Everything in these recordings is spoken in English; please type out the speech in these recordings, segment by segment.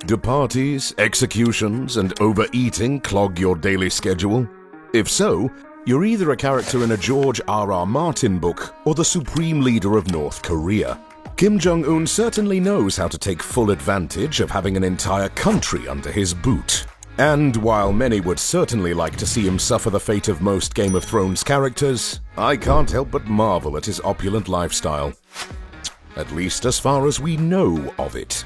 Do parties, executions, and overeating clog your daily schedule? If so, you're either a character in a J.R.R. Martin book or the supreme leader of North Korea. Kim Jong Un certainly knows how to take full advantage of having an entire country under his boot. And while many would certainly like to see him suffer the fate of most Game of Thrones characters, I can't help but marvel at his opulent lifestyle. At least as far as we know of it.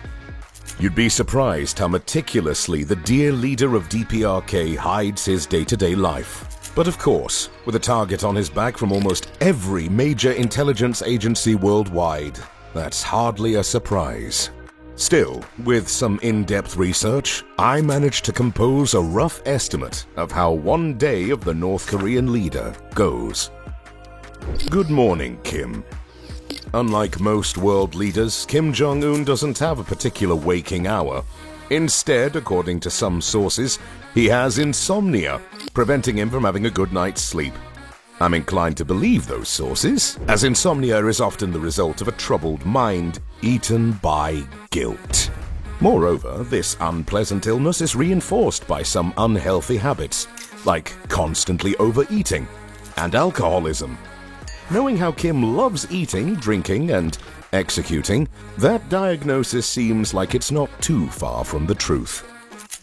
You'd be surprised how meticulously the Dear Leader of DPRK hides his day-to-day life. But of course, with a target on his back from almost every major intelligence agency worldwide, that's hardly a surprise. Still, with some in-depth research, I managed to compose a rough estimate of how one day of the North Korean leader goes. Good morning, Kim. Unlike most world leaders, Kim Jong Un doesn't have a particular waking hour. Instead, according to some sources, he has insomnia, preventing him from having a good night's sleep. I'm inclined to believe those sources, as insomnia is often the result of a troubled mind eaten by guilt. Moreover, this unpleasant illness is reinforced by some unhealthy habits, like constantly overeating and alcoholism. Knowing how Kim loves eating, drinking, and executing, that diagnosis seems like it's not too far from the truth.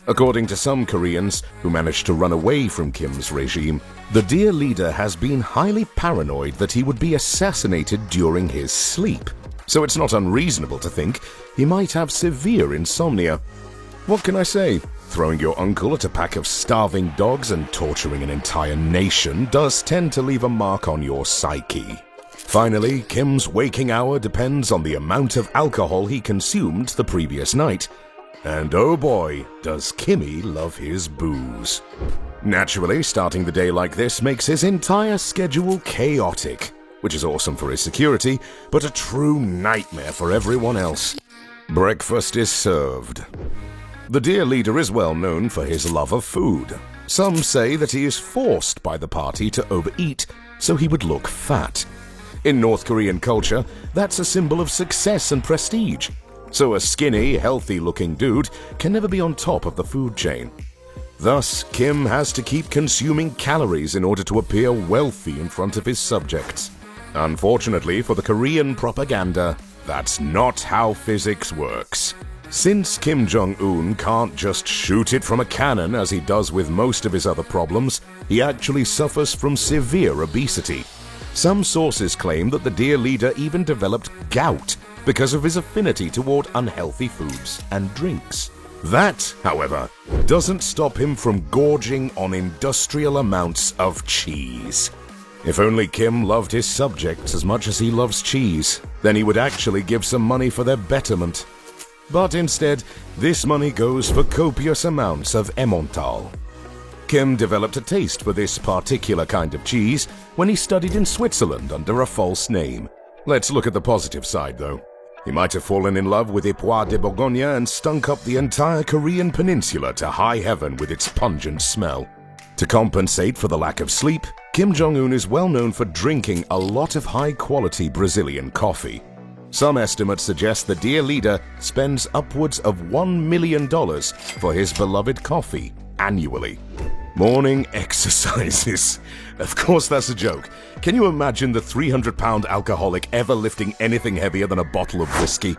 According to some Koreans who managed to run away from Kim's regime, the dear leader has been highly paranoid that he would be assassinated during his sleep. So it's not unreasonable to think he might have severe insomnia. What can I say? Throwing your uncle at a pack of starving dogs and torturing an entire nation does tend to leave a mark on your psyche. Finally, Kim's waking hour depends on the amount of alcohol he consumed the previous night. And oh boy, does Kimmy love his booze. Naturally, starting the day like this makes his entire schedule chaotic, which is awesome for his security, but a true nightmare for everyone else. Breakfast is served. The dear leader is well known for his love of food. Some say that he is forced by the party to overeat so he would look fat. In North Korean culture, that's a symbol of success and prestige. So a skinny, healthy-looking dude can never be on top of the food chain. Thus, Kim has to keep consuming calories in order to appear wealthy in front of his subjects. Unfortunately for the Korean propaganda, that's not how physics works. Since Kim Jong Un can't just shoot it from a cannon as he does with most of his other problems, he actually suffers from severe obesity. Some sources claim that the dear leader even developed gout because of his affinity toward unhealthy foods and drinks. That, however, doesn't stop him from gorging on industrial amounts of cheese. If only Kim loved his subjects as much as he loves cheese, then he would actually give some money for their betterment. But instead, this money goes for copious amounts of Emmental. Kim developed a taste for this particular kind of cheese when he studied in Switzerland under a false name. Let's look at the positive side, though. He might have fallen in love with Époire de Bourgogne and stunk up the entire Korean peninsula to high heaven with its pungent smell. To compensate for the lack of sleep, Kim Jong Un is well known for drinking a lot of high-quality Brazilian coffee. Some estimates suggest the dear leader spends upwards of $1 million for his beloved coffee annually. Morning exercises. Of course that's a joke. Can you imagine the 300-pound alcoholic ever lifting anything heavier than a bottle of whiskey?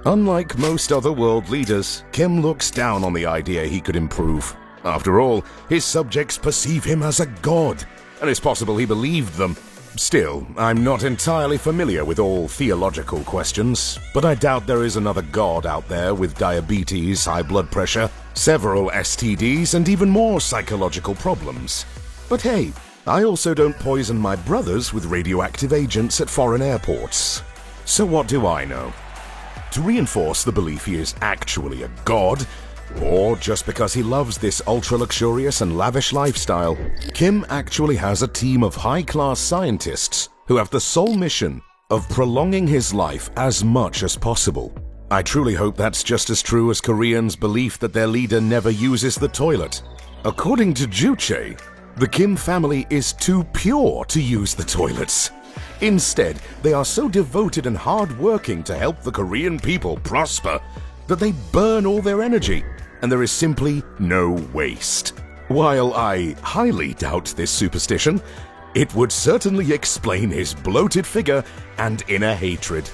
Unlike most other world leaders, Kim looks down on the idea he could improve. After all, his subjects perceive him as a god, and it's possible he believed them. Still, I'm not entirely familiar with all theological questions, but I doubt there is another god out there with diabetes, high blood pressure, several STDs, and even more psychological problems. But hey, I also don't poison my brothers with radioactive agents at foreign airports. So what do I know? To reinforce the belief he is actually a god, or just because he loves this ultra-luxurious and lavish lifestyle, Kim actually has a team of high-class scientists who have the sole mission of prolonging his life as much as possible. I truly hope that's just as true as Koreans' belief that their leader never uses the toilet. According to Juche, the Kim family is too pure to use the toilets. Instead, they are so devoted and hard-working to help the Korean people prosper that they burn all their energy, and there is simply no waste. While I highly doubt this superstition, it would certainly explain his bloated figure and inner hatred.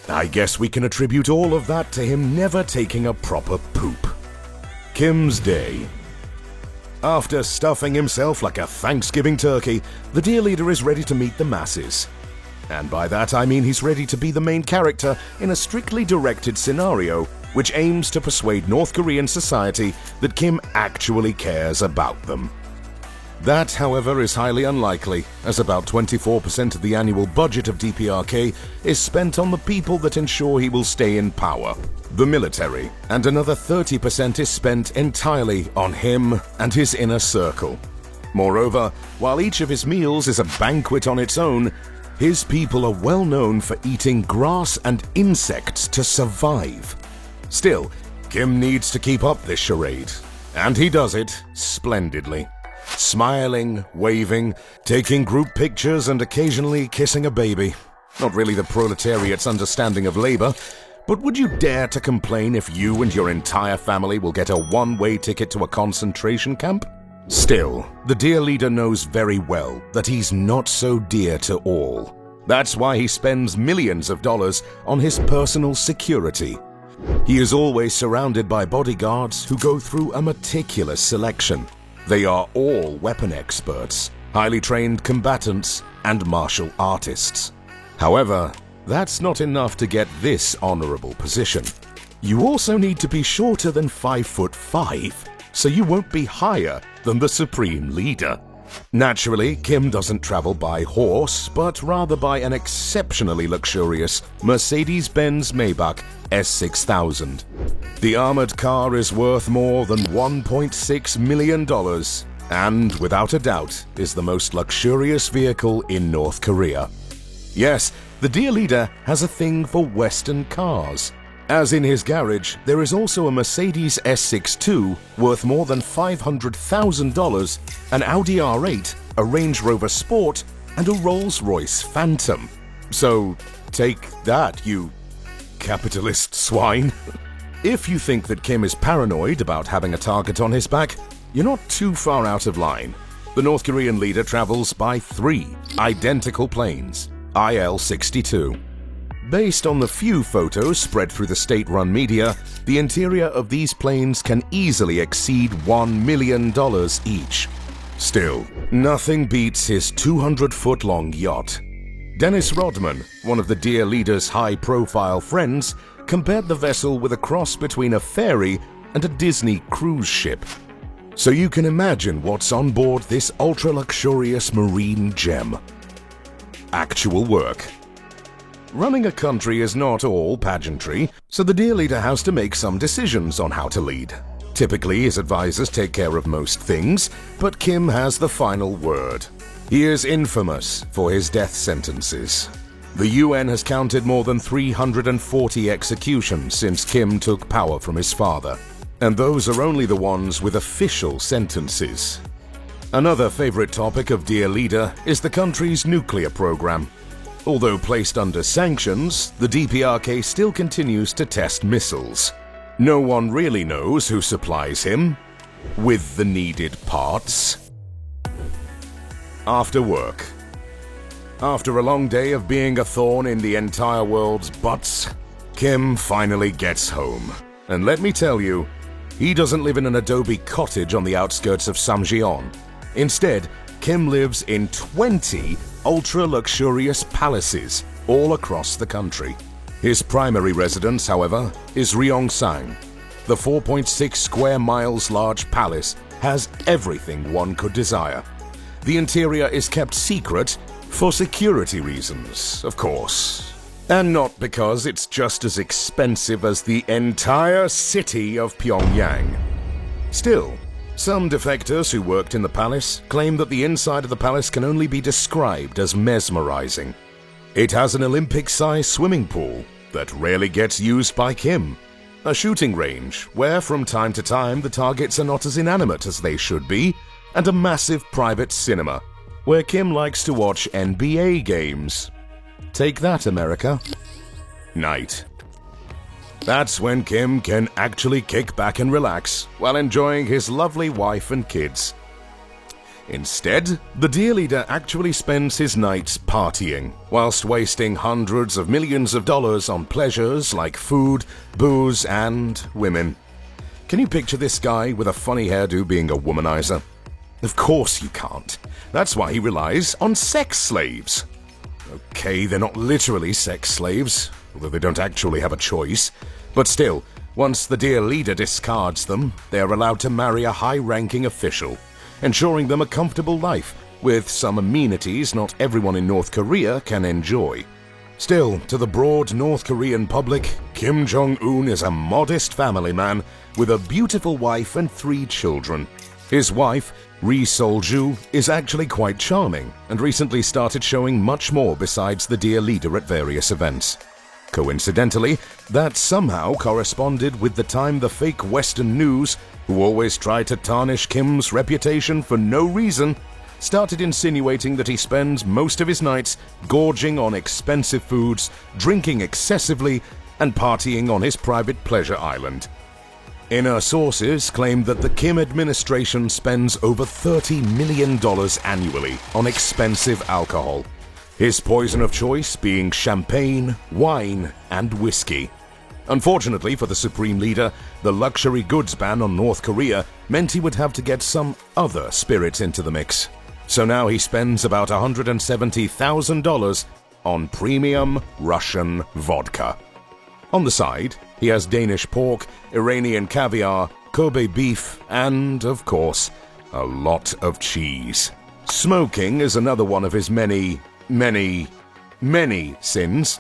I guess we can attribute all of that to him never taking a proper poop. Kim's day. After stuffing himself like a Thanksgiving turkey, the Dear Leader is ready to meet the masses. And by that I mean he's ready to be the main character in a strictly directed scenario which aims to persuade North Korean society that Kim actually cares about them. That, however, is highly unlikely, as about 24% of the annual budget of DPRK is spent on the people that ensure he will stay in power, the military, and another 30% is spent entirely on him and his inner circle. Moreover, while each of his meals is a banquet on its own, his people are well known for eating grass and insects to survive. Still, Kim needs to keep up this charade, and he does it splendidly. Smiling, waving, taking group pictures and occasionally kissing a baby. Not really the proletariat's understanding of labor, but would you dare to complain if you and your entire family will get a one-way ticket to a concentration camp? Still, the Dear Leader knows very well that he's not so dear to all. That's why he spends millions of dollars on his personal security. He is always surrounded by bodyguards who go through a meticulous selection. They are all weapon experts, highly trained combatants, and martial artists. However, that's not enough to get this honorable position. You also need to be shorter than 5'5", so you won't be higher than the Supreme Leader. Naturally, Kim doesn't travel by horse, but rather by an exceptionally luxurious Mercedes-Benz Maybach S6000. The armored car is worth more than $1.6 million and, without a doubt, is the most luxurious vehicle in North Korea. Yes, the Dear Leader has a thing for Western cars. As in his garage, there is also a Mercedes S62 worth more than $500,000, an Audi R8, a Range Rover Sport, and a Rolls-Royce Phantom. So, take that, you capitalist swine. If you think that Kim is paranoid about having a target on his back, you're not too far out of line. The North Korean leader travels by 3 identical planes, IL-62. Based on the few photos spread through the state-run media, the interior of these planes can easily exceed $1 million each. Still, nothing beats his 200-foot-long yacht. Dennis Rodman, one of the Dear Leader's high-profile friends, compared the vessel with a cross between a ferry and a Disney cruise ship. So you can imagine what's on board this ultra-luxurious marine gem. Actual work. Running a country is not all pageantry, so the Dear Leader has to make some decisions on how to lead. Typically, his advisors take care of most things, but Kim has the final word. He is infamous for his death sentences. The UN has counted more than 340 executions since Kim took power from his father, and those are only the ones with official sentences. Another favorite topic of Dear Leader is the country's nuclear program. Although placed under sanctions, the DPRK still continues to test missiles. No one really knows who supplies him with the needed parts. After work. After a long day of being a thorn in the entire world's butts, Kim finally gets home. And let me tell you, he doesn't live in an adobe cottage on the outskirts of Samjeon. Instead, Kim lives in 20 ultra-luxurious palaces all across the country. His primary residence, however, is Ryongsan. The 4.6 square miles large palace has everything one could desire. The interior is kept secret for security reasons, of course. And not because it's just as expensive as the entire city of Pyongyang. Still, some defectors who worked in the palace claim that the inside of the palace can only be described as mesmerizing. It has an Olympic-sized swimming pool that rarely gets used by Kim, a shooting range where from time to time the targets are not as inanimate as they should be, and a massive private cinema where Kim likes to watch NBA games. Take that, America. Night. That's when Kim can actually kick back and relax while enjoying his lovely wife and kids. Instead, the Dear Leader actually spends his nights partying, whilst wasting hundreds of millions of dollars on pleasures like food, booze, and women. Can you picture this guy with a funny hairdo being a womanizer? Of course you can't. That's why he relies on sex slaves. Okay, they're not literally sex slaves, although they don't actually have a choice. But still, once the Dear Leader discards them, they are allowed to marry a high-ranking official, ensuring them a comfortable life, with some amenities not everyone in North Korea can enjoy. Still, to the broad North Korean public, Kim Jong Un is a modest family man with a beautiful wife and 3 children. His wife, Ri Sol-ju, is actually quite charming and recently started showing much more besides the Dear Leader at various events. Coincidentally, that somehow corresponded with the time the fake Western news, who always try to tarnish Kim's reputation for no reason, started insinuating that he spends most of his nights gorging on expensive foods, drinking excessively, and partying on his private pleasure island. Inner sources claim that the Kim administration spends over $30 million annually on expensive alcohol, his poison of choice being champagne, wine, and whiskey. Unfortunately for the Supreme Leader, the luxury goods ban on North Korea meant he would have to get some other spirits into the mix. So now he spends about $170,000 on premium Russian vodka. On the side, he has Danish pork, Iranian caviar, Kobe beef, and, of course, a lot of cheese. Smoking is another one of his many sins.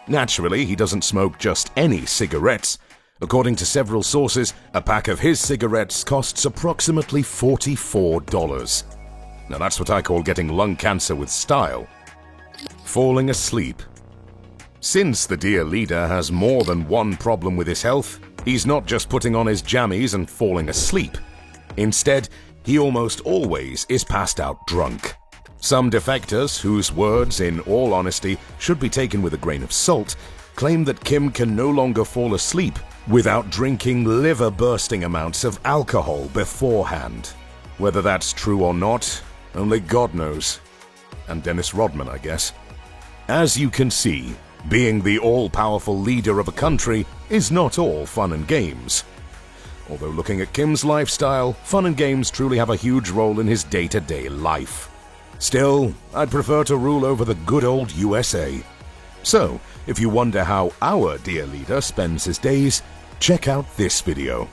Naturally, he doesn't smoke just any cigarettes. According to several sources, a pack of his cigarettes costs approximately $44. Now that's what I call getting lung cancer with style. Falling asleep. Since the Dear Leader has more than one problem with his health, he's not just putting on his jammies and falling asleep. Instead, he almost always is passed out drunk. Some defectors, whose words, in all honesty, should be taken with a grain of salt, claim that Kim can no longer fall asleep without drinking liver-bursting amounts of alcohol beforehand. Whether that's true or not, only God knows. And Dennis Rodman, I guess. As you can see, being the all-powerful leader of a country is not all fun and games. Although looking at Kim's lifestyle, fun and games truly have a huge role in his day-to-day life. Still, I'd prefer to rule over the good old USA. So, if you wonder how our Dear Leader spends his days, check out this video.